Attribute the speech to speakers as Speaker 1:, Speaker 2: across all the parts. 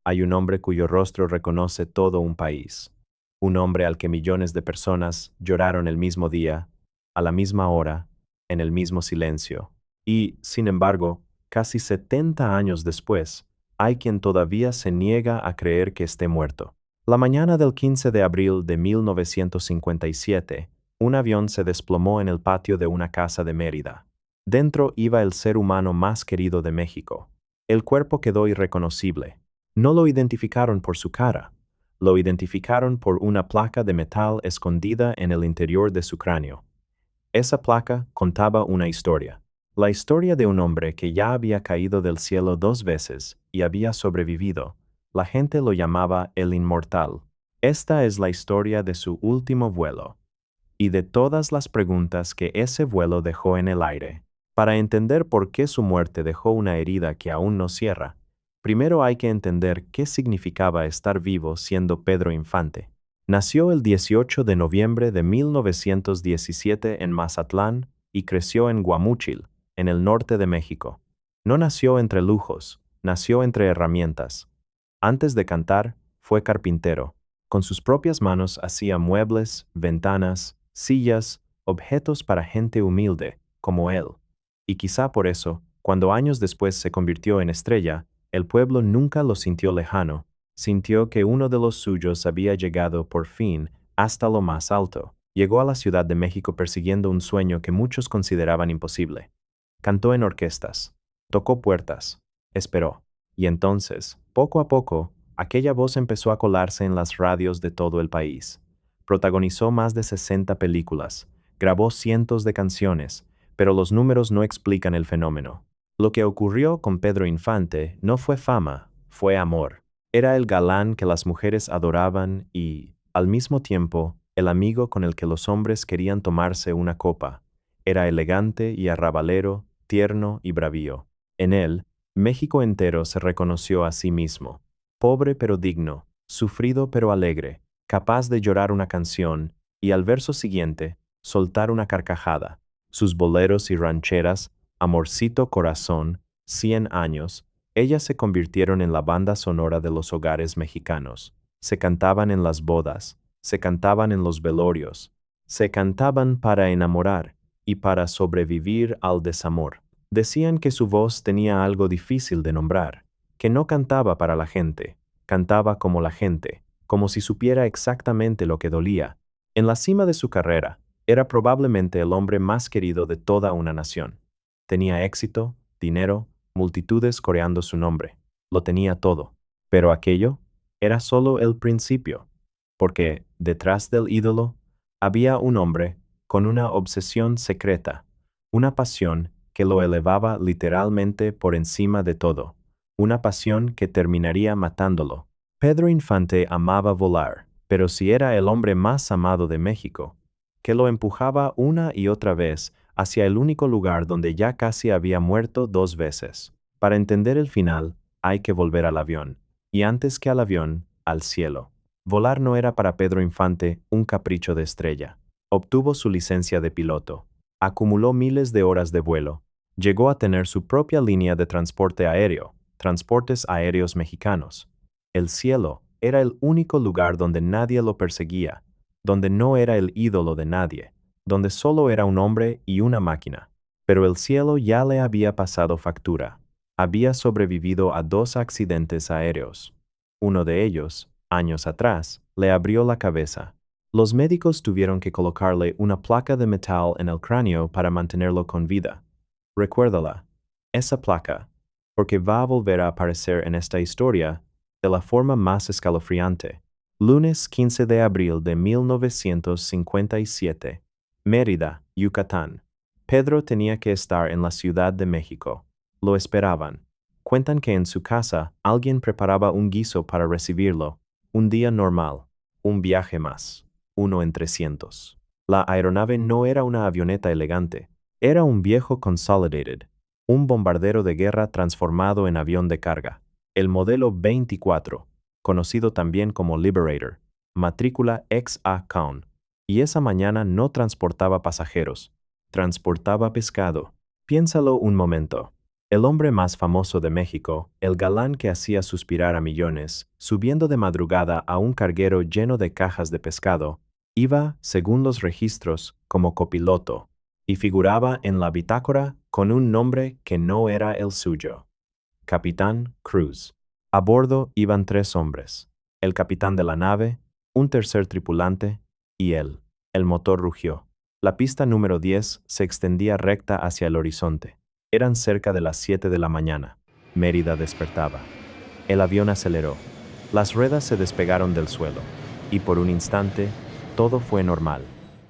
Speaker 1: hay un hombre cuyo rostro reconoce todo un país. Un hombre al que millones de personas lloraron el mismo día, a la misma hora, en el mismo silencio. Y, sin embargo, casi 70 años después, hay quien todavía se niega a creer que esté muerto. La mañana del 15 de abril de 1957, un avión se desplomó en el patio de una casa de Mérida. Dentro iba el ser humano más querido de México. El cuerpo quedó irreconocible. No lo identificaron por su cara. Lo identificaron por una placa de metal escondida en el interior de su cráneo. Esa placa contaba una historia. La historia de un hombre que ya había caído del cielo 2 veces y había sobrevivido. La gente lo llamaba el Inmortal. Esta es la historia de su último vuelo y de todas las preguntas que ese vuelo dejó en el aire. Para entender por qué su muerte dejó una herida que aún no cierra, primero hay que entender qué significaba estar vivo siendo Pedro Infante. Nació el 18 de noviembre de 1917 en Mazatlán y creció en Guamúchil, en el norte de México. No nació entre lujos, nació entre herramientas. Antes de cantar, fue carpintero. Con sus propias manos hacía muebles, ventanas, sillas, objetos para gente humilde, como él. Y quizá por eso, cuando años después se convirtió en estrella, el pueblo nunca lo sintió lejano, sintió que uno de los suyos había llegado por fin hasta lo más alto. Llegó a la Ciudad de México persiguiendo un sueño que muchos consideraban imposible. Cantó en orquestas, tocó puertas, esperó. Y entonces, poco a poco, aquella voz empezó a colarse en las radios de todo el país. Protagonizó más de 60 películas, grabó cientos de canciones, pero los números no explican el fenómeno. Lo que ocurrió con Pedro Infante no fue fama, fue amor. Era el galán que las mujeres adoraban y, al mismo tiempo, el amigo con el que los hombres querían tomarse una copa. Era elegante y arrabalero, tierno y bravío. En él, México entero se reconoció a sí mismo. Pobre pero digno, sufrido pero alegre, capaz de llorar una canción y al verso siguiente, soltar una carcajada. Sus boleros y rancheras, Amorcito Corazón, 100 años, ellas se convirtieron en la banda sonora de los hogares mexicanos. Se cantaban en las bodas, se cantaban en los velorios, se cantaban para enamorar y para sobrevivir al desamor. Decían que su voz tenía algo difícil de nombrar, que no cantaba para la gente, cantaba como la gente, como si supiera exactamente lo que dolía. En la cima de su carrera, era probablemente el hombre más querido de toda una nación. Tenía éxito, dinero, multitudes coreando su nombre. Lo tenía todo. Pero aquello era solo el principio, porque detrás del ídolo había un hombre con una obsesión secreta, una pasión que lo elevaba literalmente por encima de todo, una pasión que terminaría matándolo. Pedro Infante amaba volar, pero si era el hombre más amado de México, que lo empujaba una y otra vez hacia el único lugar donde ya casi había muerto 2 veces. Para entender el final, hay que volver al avión, y antes que al avión, al cielo. Volar no era para Pedro Infante un capricho de estrella. Obtuvo su licencia de piloto, acumuló miles de horas de vuelo, llegó a tener su propia línea de transporte aéreo, Transportes Aéreos Mexicanos. El cielo era el único lugar donde nadie lo perseguía, donde no era el ídolo de nadie, donde solo era un hombre y una máquina. Pero el cielo ya le había pasado factura. Había sobrevivido a 2 accidentes aéreos. Uno de ellos, años atrás, le abrió la cabeza. Los médicos tuvieron que colocarle una placa de metal en el cráneo para mantenerlo con vida. Recuérdala, esa placa, porque va a volver a aparecer en esta historia de la forma más escalofriante. Lunes 15 de abril de 1957. Mérida, Yucatán. Pedro tenía que estar en la Ciudad de México. Lo esperaban. Cuentan que en su casa alguien preparaba un guiso para recibirlo. Un día normal. Un viaje más. Uno en 300. La aeronave no era una avioneta elegante. Era un viejo Consolidated, un bombardero de guerra transformado en avión de carga. El modelo 24, conocido también como Liberator, matrícula XA-Count. Y esa mañana no transportaba pasajeros, transportaba pescado. Piénsalo un momento. El hombre más famoso de México, el galán que hacía suspirar a millones, subiendo de madrugada a un carguero lleno de cajas de pescado, iba, según los registros, como copiloto, y figuraba en la bitácora con un nombre que no era el suyo: Capitán Cruz. A bordo iban 3 hombres: el capitán de la nave, un tercer tripulante y él. El motor rugió. La pista número 10 se extendía recta hacia el horizonte. Eran cerca de las 7 de la mañana. Mérida despertaba. El avión aceleró. Las ruedas se despegaron del suelo, y por un instante todo fue normal.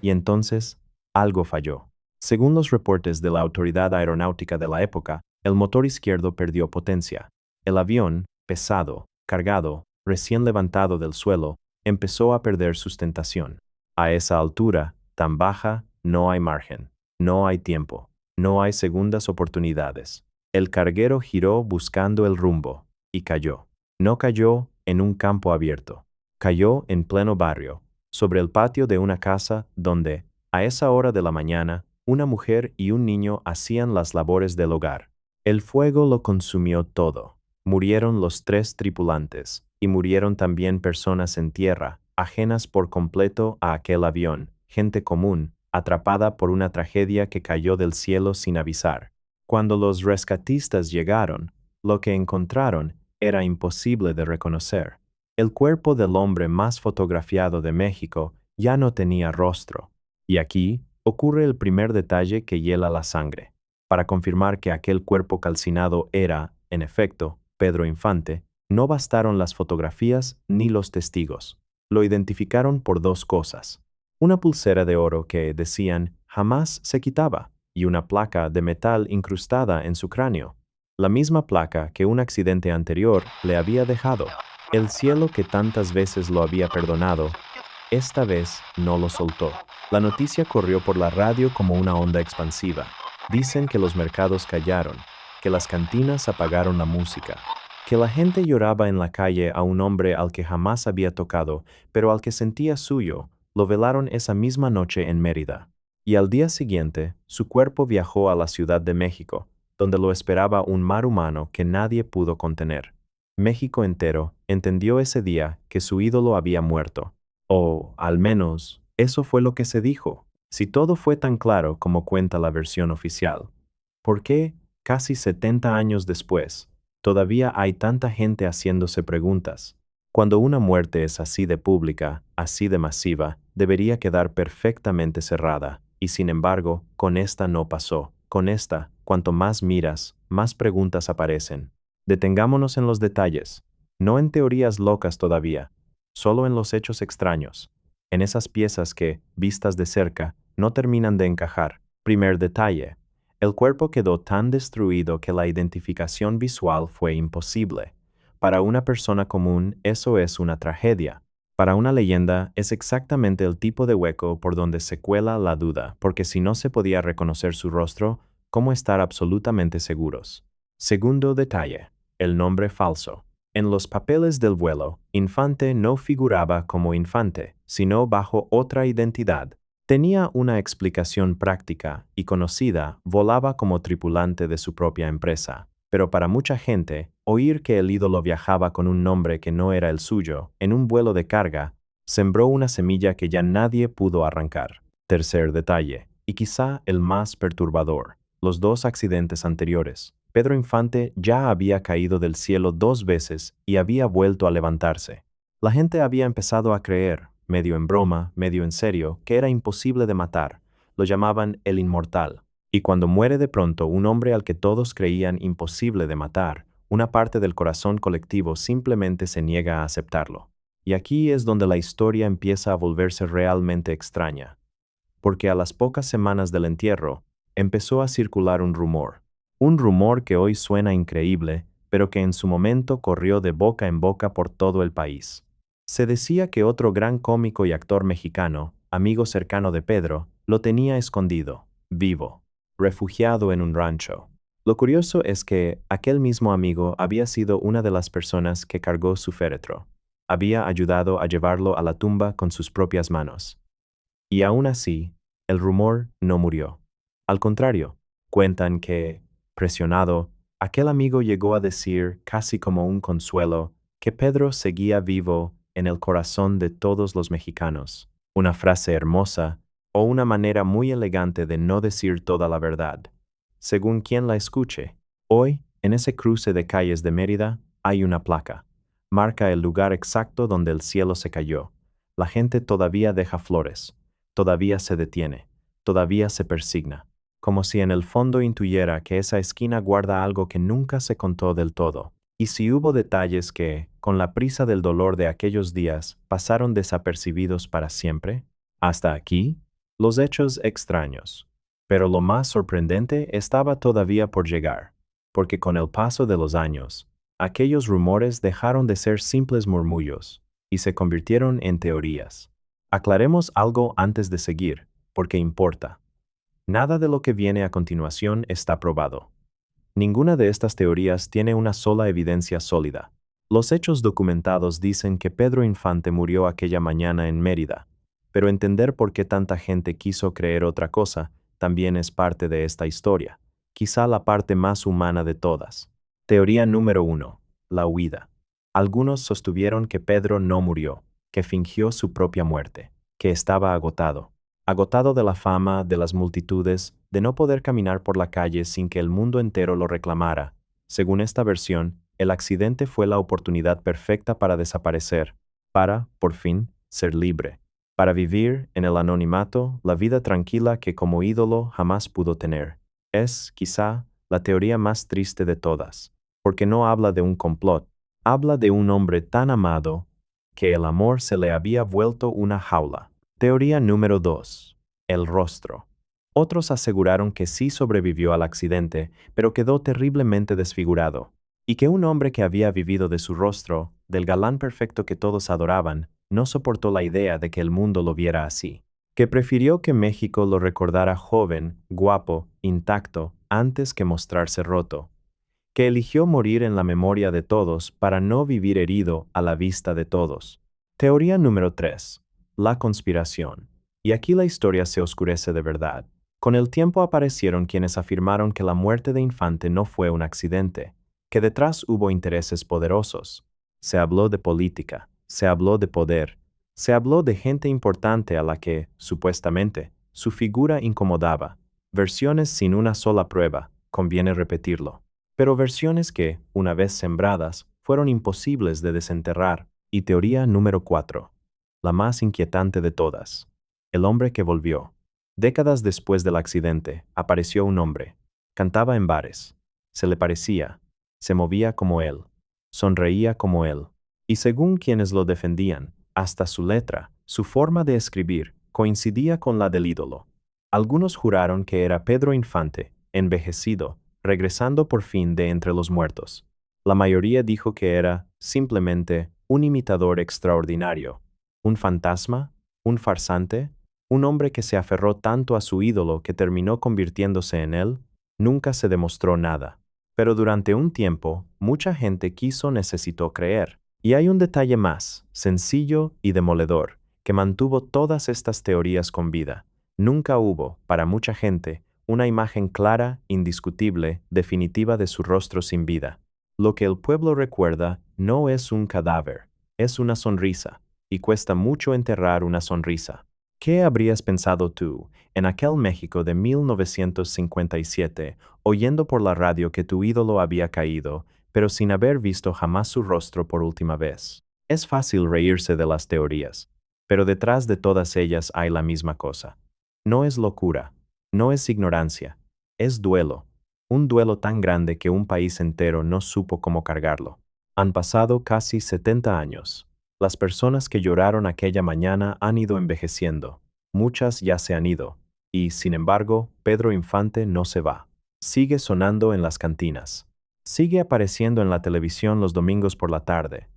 Speaker 1: Y entonces algo falló. Según los reportes de la Autoridad Aeronáutica de la época, el motor izquierdo perdió potencia. El avión, pesado, cargado, recién levantado del suelo, empezó a perder sustentación. A esa altura, tan baja, no hay margen, no hay tiempo, no hay segundas oportunidades. El carguero giró buscando el rumbo, y cayó. No cayó en un campo abierto. Cayó en pleno barrio, sobre el patio de una casa donde, a esa hora de la mañana, una mujer y un niño hacían las labores del hogar. El fuego lo consumió todo. Murieron los 3 tripulantes, y murieron también personas en tierra, ajenas por completo a aquel avión, gente común, atrapada por una tragedia que cayó del cielo sin avisar. Cuando los rescatistas llegaron, lo que encontraron era imposible de reconocer. El cuerpo del hombre más fotografiado de México ya no tenía rostro. Y aquí ocurre el primer detalle que hiela la sangre. Para confirmar que aquel cuerpo calcinado era, en efecto, Pedro Infante, no bastaron las fotografías ni los testigos. Lo identificaron por 2 cosas: una pulsera de oro que, decían, jamás se quitaba, y una placa de metal incrustada en su cráneo, la misma placa que un accidente anterior le había dejado. El cielo que tantas veces lo había perdonado, esta vez no lo soltó. La noticia corrió por la radio como una onda expansiva. Dicen que los mercados callaron, que las cantinas apagaron la música, que la gente lloraba en la calle a un hombre al que jamás había tocado, pero al que sentía suyo. Lo velaron esa misma noche en Mérida. Y al día siguiente, su cuerpo viajó a la Ciudad de México, donde lo esperaba un mar humano que nadie pudo contener. México entero entendió ese día que su ídolo había muerto. O, al menos, eso fue lo que se dijo. Si todo fue tan claro como cuenta la versión oficial, ¿por qué, casi 70 años después, todavía hay tanta gente haciéndose preguntas? Cuando una muerte es así de pública, así de masiva, debería quedar perfectamente cerrada, y sin embargo, con esta no pasó. Con esta, cuanto más miras, más preguntas aparecen. Detengámonos en los detalles, no en teorías locas todavía, solo en los hechos extraños, en esas piezas que, vistas de cerca, no terminan de encajar. Primer detalle: el cuerpo quedó tan destruido que la identificación visual fue imposible. Para una persona común eso es una tragedia. Para una leyenda es exactamente el tipo de hueco por donde se cuela la duda, porque si no se podía reconocer su rostro, ¿cómo estar absolutamente seguros? Segundo detalle: el nombre falso. En los papeles del vuelo, Infante no figuraba como Infante, sino bajo otra identidad. Tenía una explicación práctica y conocida: volaba como tripulante de su propia empresa. Pero para mucha gente, oír que el ídolo viajaba con un nombre que no era el suyo, en un vuelo de carga, sembró una semilla que ya nadie pudo arrancar. Tercer detalle, y quizá el más perturbador: los 2 accidentes anteriores. Pedro Infante ya había caído del cielo 2 veces y había vuelto a levantarse. La gente había empezado a creer, medio en broma, medio en serio, que era imposible de matar. Lo llamaban el inmortal. Y cuando muere de pronto un hombre al que todos creían imposible de matar, una parte del corazón colectivo simplemente se niega a aceptarlo. Y aquí es donde la historia empieza a volverse realmente extraña. Porque a las pocas semanas del entierro, empezó a circular un rumor. Un rumor que hoy suena increíble, pero que en su momento corrió de boca en boca por todo el país. Se decía que otro gran cómico y actor mexicano, amigo cercano de Pedro, lo tenía escondido, vivo, refugiado en un rancho. Lo curioso es que aquel mismo amigo había sido una de las personas que cargó su féretro. Había ayudado a llevarlo a la tumba con sus propias manos. Y aún así, el rumor no murió. Al contrario, cuentan que, presionado, Aquel amigo llegó a decir, casi como un consuelo, que Pedro seguía vivo en el corazón de todos los mexicanos. Una frase hermosa o una manera muy elegante de no decir toda la verdad, según quien la escuche. Hoy, en ese cruce de calles de Mérida, hay una placa. Marca el lugar exacto donde el cielo se cayó. La gente todavía deja flores, todavía se detiene, todavía se persigna, como si en el fondo intuyera que esa esquina guarda algo que nunca se contó del todo. Y si hubo detalles que, con la prisa del dolor de aquellos días, pasaron desapercibidos para siempre, hasta aquí, los hechos extraños. Pero lo más sorprendente estaba todavía por llegar, porque con el paso de los años, aquellos rumores dejaron de ser simples murmullos y se convirtieron en teorías. Aclaremos algo antes de seguir, porque importa. Nada de lo que viene a continuación está probado. Ninguna de estas teorías tiene una sola evidencia sólida. Los hechos documentados dicen que Pedro Infante murió aquella mañana en Mérida, pero entender por qué tanta gente quiso creer otra cosa también es parte de esta historia, quizá la parte más humana de todas. Teoría número 1. La huida. Algunos sostuvieron que Pedro no murió, que fingió su propia muerte, que estaba agotado de la fama, de las multitudes, de no poder caminar por la calle sin que el mundo entero lo reclamara. Según esta versión, el accidente fue la oportunidad perfecta para desaparecer, para, por fin, ser libre, para vivir, en el anonimato, la vida tranquila que como ídolo jamás pudo tener. Es, quizá, la teoría más triste de todas, porque no habla de un complot, habla de un hombre tan amado que el amor se le había vuelto una jaula. Teoría número 2. El rostro. Otros aseguraron que sí sobrevivió al accidente, pero quedó terriblemente desfigurado, y que un hombre que había vivido de su rostro, del galán perfecto que todos adoraban, no soportó la idea de que el mundo lo viera así, que prefirió que México lo recordara joven, guapo, intacto, antes que mostrarse roto, que eligió morir en la memoria de todos para no vivir herido a la vista de todos. Teoría número 3. La conspiración. Y aquí la historia se oscurece de verdad. Con el tiempo aparecieron quienes afirmaron que la muerte de Infante no fue un accidente, que detrás hubo intereses poderosos. Se habló de política, se habló de poder, se habló de gente importante a la que, supuestamente, su figura incomodaba. Versiones sin una sola prueba, conviene repetirlo, pero versiones que, una vez sembradas, fueron imposibles de desenterrar. Y teoría número 4. La más inquietante de todas. El hombre que volvió. Décadas después del accidente, apareció un hombre. Cantaba en bares. Se le parecía. Se movía como él. Sonreía como él. Y según quienes lo defendían, hasta su letra, su forma de escribir, coincidía con la del ídolo. Algunos juraron que era Pedro Infante, envejecido, regresando por fin de entre los muertos. La mayoría dijo que era, simplemente, un imitador extraordinario, un fantasma, un farsante, un hombre que se aferró tanto a su ídolo que terminó convirtiéndose en él. Nunca se demostró nada. Pero durante un tiempo, mucha gente necesitó creer. Y hay un detalle más, sencillo y demoledor, que mantuvo todas estas teorías con vida. Nunca hubo, para mucha gente, una imagen clara, indiscutible, definitiva de su rostro sin vida. Lo que el pueblo recuerda no es un cadáver, es una sonrisa, y cuesta mucho enterrar una sonrisa. ¿Qué habrías pensado tú, en aquel México de 1957, oyendo por la radio que tu ídolo había caído, pero sin haber visto jamás su rostro por última vez? Es fácil reírse de las teorías, pero detrás de todas ellas hay la misma cosa. No es locura, no es ignorancia, es duelo. Un duelo tan grande que un país entero no supo cómo cargarlo. Han pasado casi 70 años. Las personas que lloraron aquella mañana han ido envejeciendo. Muchas ya se han ido. Y, sin embargo, Pedro Infante no se va. Sigue sonando en las cantinas. Sigue apareciendo en la televisión los domingos por la tarde.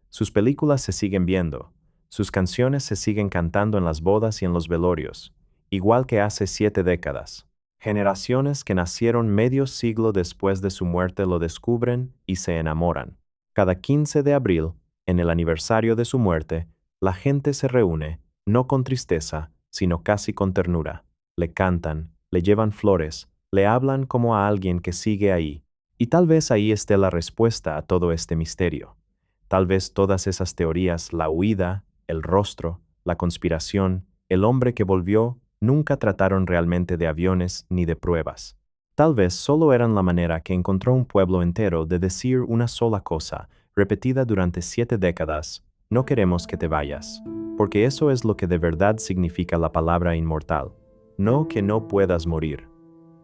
Speaker 1: Sus películas se siguen viendo. Sus canciones se siguen cantando en las bodas y en los velorios, igual que hace 7 décadas. Generaciones que nacieron medio siglo después de su muerte lo descubren y se enamoran. Cada 15 de abril, en el aniversario de su muerte, la gente se reúne, no con tristeza, sino casi con ternura. Le cantan, le llevan flores, le hablan como a alguien que sigue ahí, Y tal vez ahí esté la respuesta a todo este misterio. Tal vez todas esas teorías, la huida, el rostro, la conspiración, el hombre que volvió, nunca trataron realmente de aviones ni de pruebas. Tal vez solo eran la manera que encontró un pueblo entero de decir una sola cosa, repetida durante 7 décadas: no queremos que te vayas. Porque eso es lo que de verdad significa la palabra inmortal. No que no puedas morir,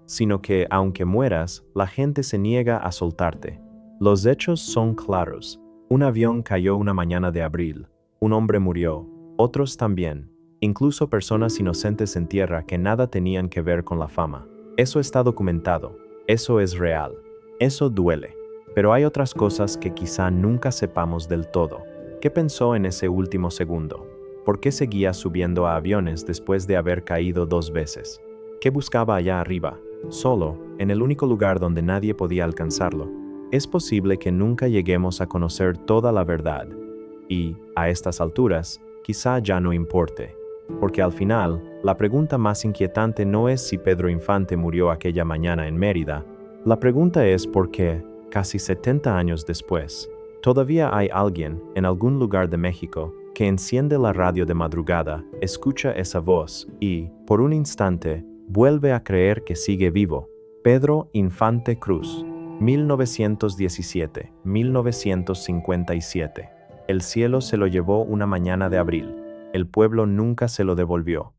Speaker 1: sino que, aunque mueras, la gente se niega a soltarte. Los hechos son claros. Un avión cayó una mañana de abril. Un hombre murió. Otros también. Incluso personas inocentes en tierra que nada tenían que ver con la fama. Eso está documentado. Eso es real. Eso duele. Pero hay otras cosas que quizá nunca sepamos del todo. ¿Qué pensó en ese último segundo? ¿Por qué seguía subiendo a aviones después de haber caído 2 veces? ¿Qué buscaba allá arriba? Solo, en el único lugar donde nadie podía alcanzarlo. Es posible que nunca lleguemos a conocer toda la verdad. Y, a estas alturas, quizá ya no importe. Porque al final, la pregunta más inquietante no es si Pedro Infante murió aquella mañana en Mérida. La pregunta es por qué, casi 70 años después, todavía hay alguien, en algún lugar de México, que enciende la radio de madrugada, escucha esa voz y, por un instante, vuelve a creer que sigue vivo. Pedro Infante Cruz, 1917-1957. El cielo se lo llevó una mañana de abril. El pueblo nunca se lo devolvió.